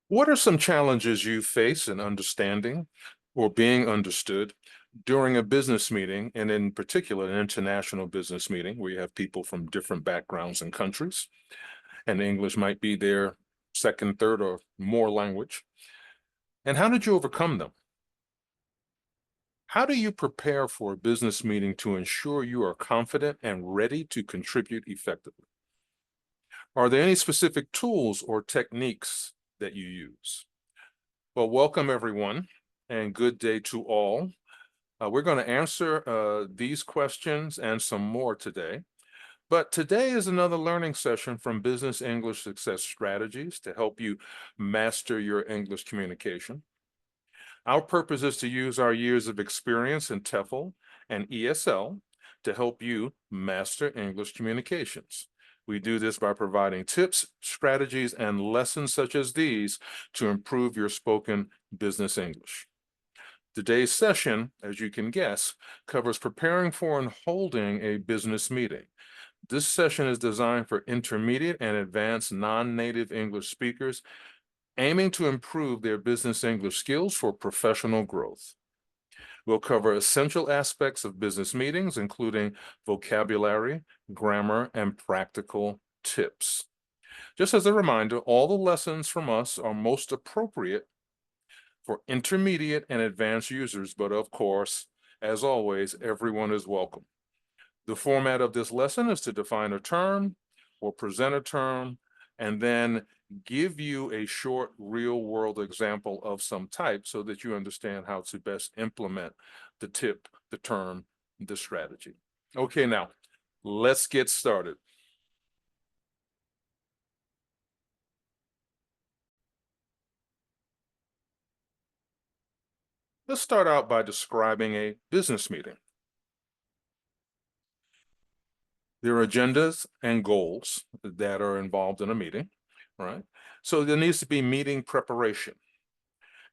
What are some challenges you face in understanding or being understood during a business meeting, and in particular, an international business meeting where you have people from different backgrounds and countries, and English might be their second, third, or more language? And how did you overcome them? How do you prepare for a business meeting to ensure you are confident and ready to contribute effectively? Are there any specific tools or techniques that you use? Well, welcome everyone, and good day to all. We're going to answer these questions and some more today. But today is another learning session from Business English Success Strategies to help you master your English communication. Our purpose is to use our years of experience in TEFL and ESL to help you master English communications. We do this by providing tips, strategies, and lessons such as these to improve your spoken business English. Today's session, as you can guess, covers preparing for and holding a business meeting. This session is designed for intermediate and advanced non-native English speakers aiming to improve their business English skills for professional growth. We'll cover essential aspects of business meetings, including vocabulary, grammar, and practical tips. Just as a reminder, all the lessons from us are most appropriate for intermediate and advanced users, but of course, as always, everyone is welcome. The format of this lesson is to define a term or present a term, and then give you a short real-world example of some type so that you understand how to best implement the tip, the term, the strategy. Okay, now, let's get started. Let's start out by describing a business meeting. There are agendas and goals that are involved in a meeting, right? So there needs to be meeting preparation.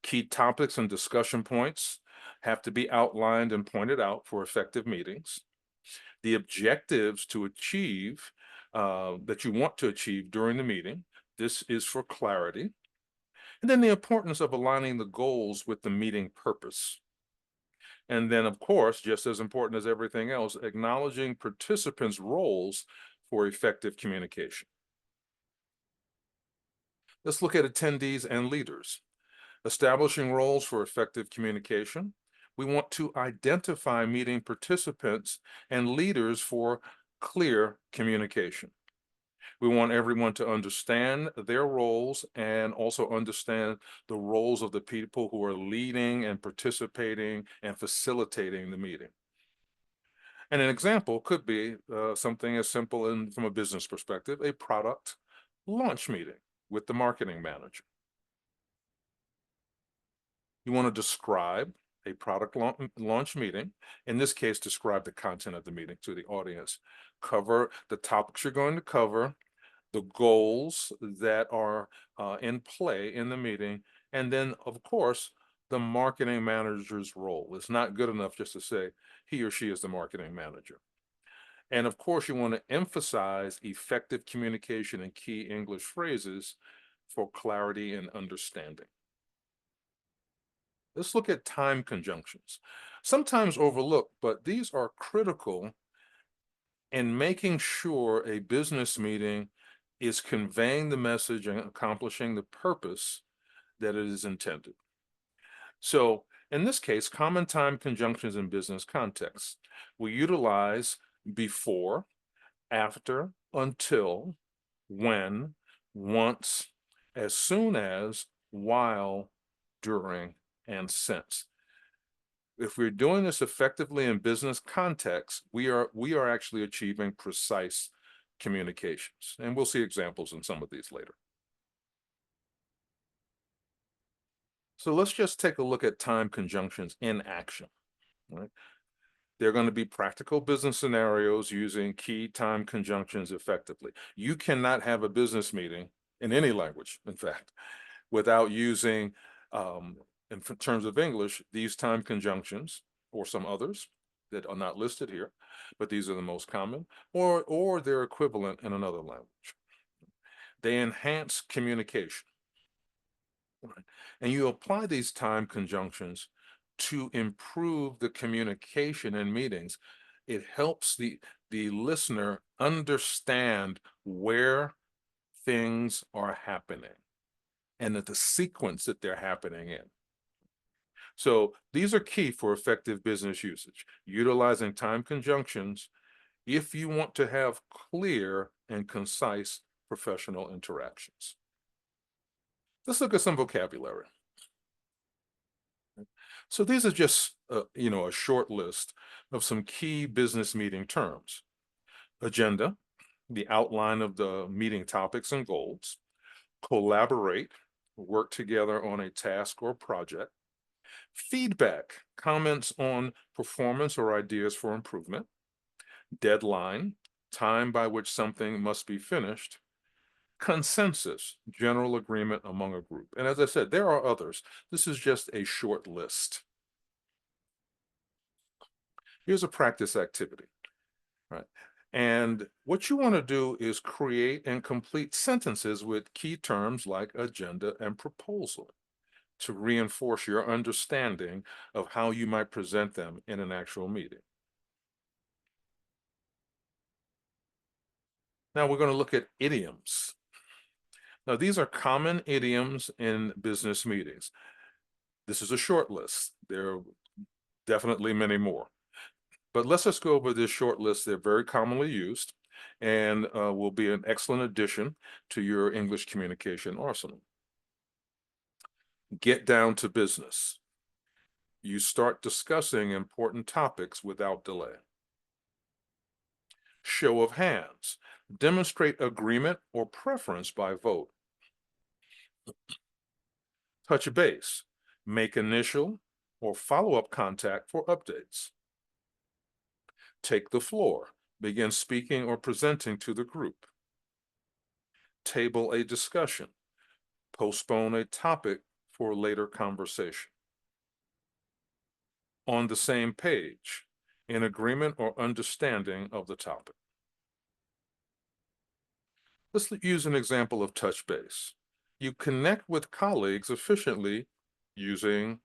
Key topics and discussion points have to be outlined and pointed out for effective meetings. The objectives to achieve that you want to achieve during the meeting. This is for clarity. And then the importance of aligning the goals with the meeting purpose. And then, of course, just as important as everything else, acknowledging participants' roles for effective communication. Let's look at attendees and leaders. Establishing roles for effective communication. We want to identify meeting participants and leaders for clear communication. We want everyone to understand their roles and also understand the roles of the people who are leading and participating and facilitating the meeting. And an example could be something as simple from a business perspective, a product launch meeting with the marketing manager. You want to describe a product launch meeting. In this case, describe the content of the meeting to the audience. Cover the topics you're going to cover, the goals that are in play in the meeting, and then, of course, the marketing manager's role. It's not good enough just to say he or she is the marketing manager. And of course, you want to emphasize effective communication and key English phrases for clarity and understanding. Let's look at time conjunctions. Sometimes overlooked, but these are critical in making sure a business meeting is conveying the message and accomplishing the purpose that it is intended. So in this case, common time conjunctions in business contexts. We utilize before, after, until, when, once, as soon as, while, during, and since. If we're doing this effectively in business context, we are actually achieving precise communications. And we'll see examples in some of these later. So let's just take a look at time conjunctions in action, right? They're going to be practical business scenarios using key time conjunctions effectively. You cannot have a business meeting in any language, in fact, without using, in terms of English, these time conjunctions or some others that are not listed here, but these are the most common, or their equivalent in another language. They enhance communication. Right. And you apply these time conjunctions to improve the communication in meetings. It helps the listener understand where things are happening and that the sequence that they're happening in. So these are key for effective business usage, utilizing time conjunctions if you want to have clear and concise professional interactions. Let's look at some vocabulary. So these are just, a short list of some key business meeting terms. Agenda, the outline of the meeting topics and goals. Collaborate, work together on a task or project. Feedback, comments on performance or ideas for improvement. Deadline, time by which something must be finished. Consensus, general agreement among a group. And as I said, there are others. This is just a short list. Here's a practice activity, right? And what you want to do is create and complete sentences with key terms like agenda and proposal to reinforce your understanding of how you might present them in an actual meeting. Now we're going to look at idioms. Now, these are common idioms in business meetings. This is a short list. There are definitely many more. But let's just go over this short list. They're very commonly used and will be an excellent addition to your English communication arsenal. Get down to business. You start discussing important topics without delay. Show of hands. Demonstrate agreement or preference by vote. Touch base. Make initial or follow-up contact for updates. Take the floor. Begin speaking or presenting to the group. Table a discussion. Postpone a topic for later conversation. On the same page, in agreement or understanding of the topic. Let's use an example of touch base. You connect with colleagues efficiently using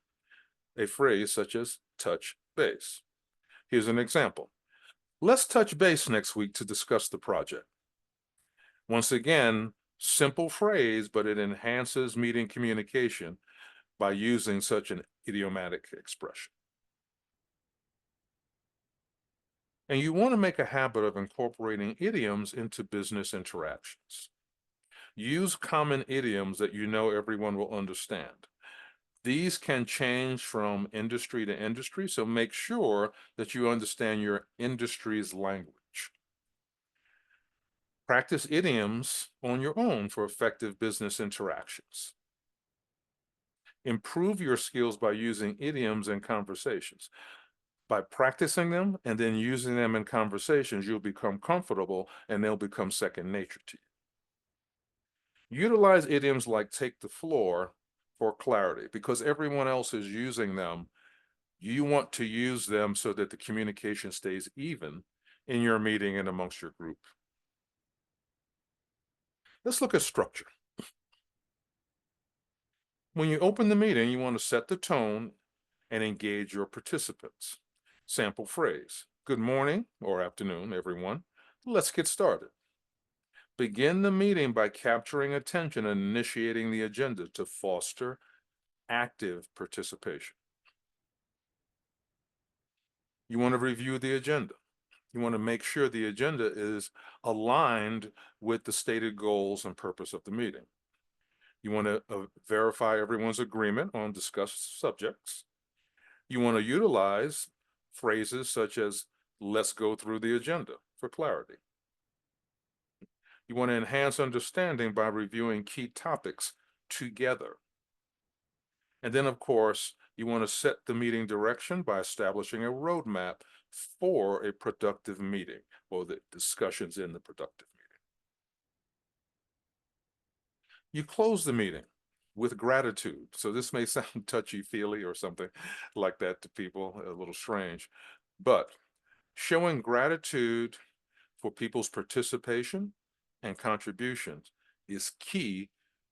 a phrase such as touch base. Here's an example. Let's touch base next week to discuss the project. Once again, simple phrase, but it enhances meeting communication by using such an idiomatic expression. And you want to make a habit of incorporating idioms into business interactions. Use common idioms that you know everyone will understand. These can change from industry to industry, so make sure that you understand your industry's language. Practice idioms on your own for effective business interactions. Improve your skills by using idioms in conversations. By practicing them and then using them in conversations, you'll become comfortable and they'll become second nature to you. Utilize idioms like take the floor for clarity because everyone else is using them. You want to use them so that the communication stays even in your meeting and amongst your group. Let's look at structure. When you open the meeting, you want to set the tone and engage your participants. Sample phrase, good morning or afternoon, everyone. Let's get started. Begin the meeting by capturing attention and initiating the agenda to foster active participation. You want to review the agenda. You want to make sure the agenda is aligned with the stated goals and purpose of the meeting. You want to verify everyone's agreement on discussed subjects. You want to utilize phrases such as, let's go through the agenda for clarity. You want to enhance understanding by reviewing key topics together. And then, of course, you want to set the meeting direction by establishing a roadmap for a productive meeting or the discussions in the productive meeting. You close the meeting with gratitude. So this may sound touchy-feely or something like that to people, a little strange, but showing gratitude for people's participation and contributions is key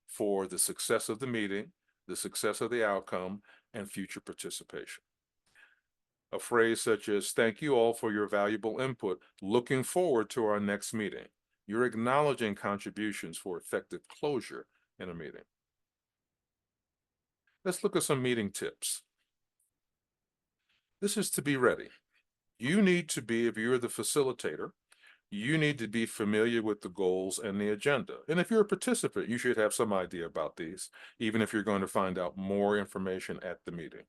for the success of the meeting the success of the outcome, and future participation. A phrase such as, "Thank you all for your valuable input. Looking forward to our next meeting." You're acknowledging contributions for effective closure in a meeting. Let's look at some meeting tips. This is to be ready. You need to be, if you're the facilitator, you need to be familiar with the goals and the agenda. And if you're a participant, you should have some idea about these, even if you're going to find out more information at the meeting.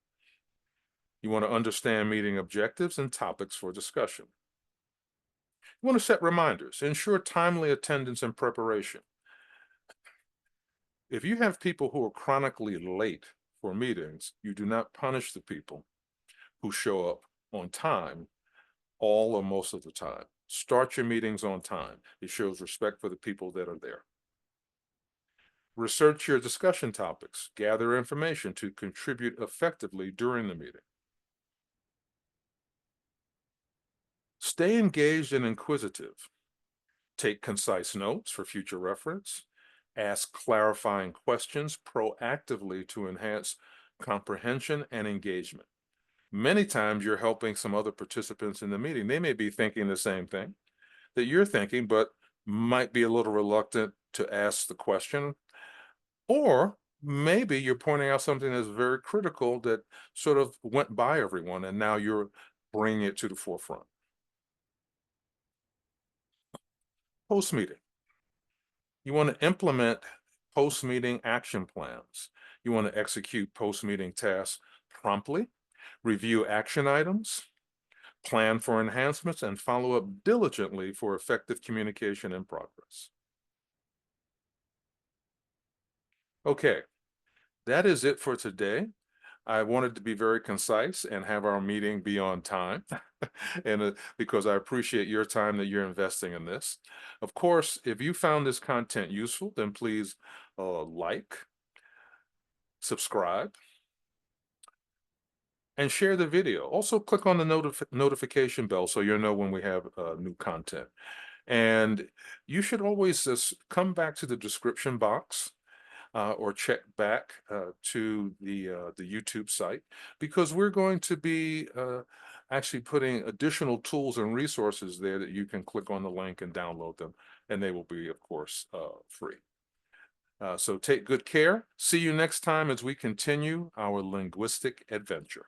You want to understand meeting objectives and topics for discussion. You want to set reminders, ensure timely attendance and preparation. If you have people who are chronically late for meetings, you do not punish the people who show up on time all or most of the time. Start your meetings on time. It shows respect for the people that are there. Research your discussion topics. Gather information to contribute effectively during the meeting. Stay engaged and inquisitive. Take concise notes for future reference. Ask clarifying questions proactively to enhance comprehension and engagement. Many times you're helping some other participants in the meeting. They may be thinking the same thing that you're thinking, but might be a little reluctant to ask the question. Or maybe you're pointing out something that's very critical that sort of went by everyone, and now you're bringing it to the forefront. Post-meeting. You want to implement post-meeting action plans. You want to execute post-meeting tasks promptly, review action items, plan for enhancements, and follow up diligently for effective communication and progress. Okay, that is it for today. I wanted to be very concise and have our meeting be on time, and because I appreciate your time that you're investing in this. Of course, if you found this content useful, then please like, subscribe, and share the video. Also, click on the notification bell so you'll know when we have new content. And you should always just come back to the description box or check back to the YouTube site, because we're going to be actually putting additional tools and resources there that you can click on the link and download them, and they will be, of course, free. So take good care. See you next time as we continue our linguistic adventure.